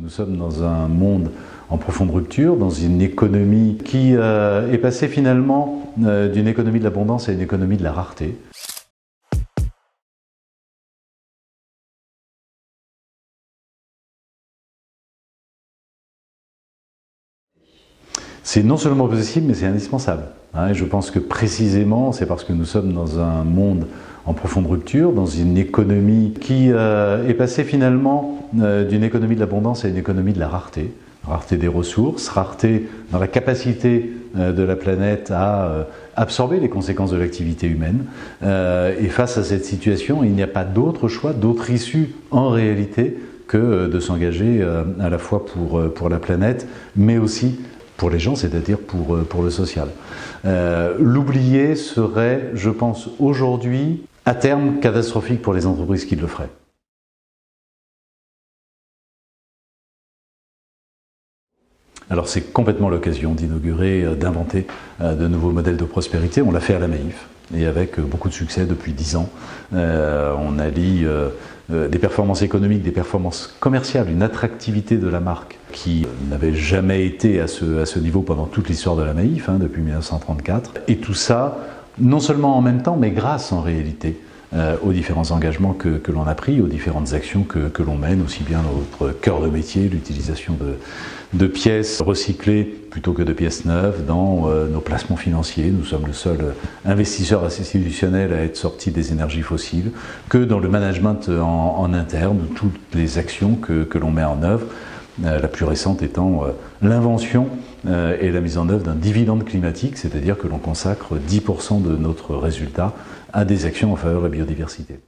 Nous sommes dans un monde en profonde rupture, dans une économie qui est passée finalement d'une économie de l'abondance à une économie de la rareté. C'est non seulement possible, mais c'est indispensable. Et je pense que précisément, c'est parce que nous sommes dans un monde en profonde rupture, dans une économie qui est passée finalement d'une économie de l'abondance à une économie de la rareté. Rareté des ressources, rareté dans la capacité de la planète à absorber les conséquences de l'activité humaine. Et face à cette situation, il n'y a pas d'autre choix, d'autre issue en réalité que de s'engager à la fois pour la planète, mais aussi pour les gens, c'est-à-dire pour le social. L'oublier serait, je pense, aujourd'hui, à terme, catastrophique pour les entreprises qui le feraient. Alors c'est complètement l'occasion d'inaugurer, d'inventer de nouveaux modèles de prospérité. On l'a fait à la Maïf et avec beaucoup de succès depuis 10 ans. On allie des performances économiques, des performances commerciales, une attractivité de la marque qui n'avait jamais été à ce niveau pendant toute l'histoire de la Maïf, depuis 1934. Et tout ça, non seulement en même temps, mais grâce en réalité aux différents engagements que l'on a pris, aux différentes actions que l'on mène, aussi bien notre cœur de métier, l'utilisation de pièces recyclées plutôt que de pièces neuves dans nos placements financiers. Nous sommes le seul investisseur institutionnel à être sorti des énergies fossiles, que dans le management en interne, toutes les actions que l'on met en œuvre, la plus récente étant l'invention et la mise en œuvre d'un dividende climatique, c'est-à-dire que l'on consacre 10% de notre résultat à des actions en faveur de la biodiversité.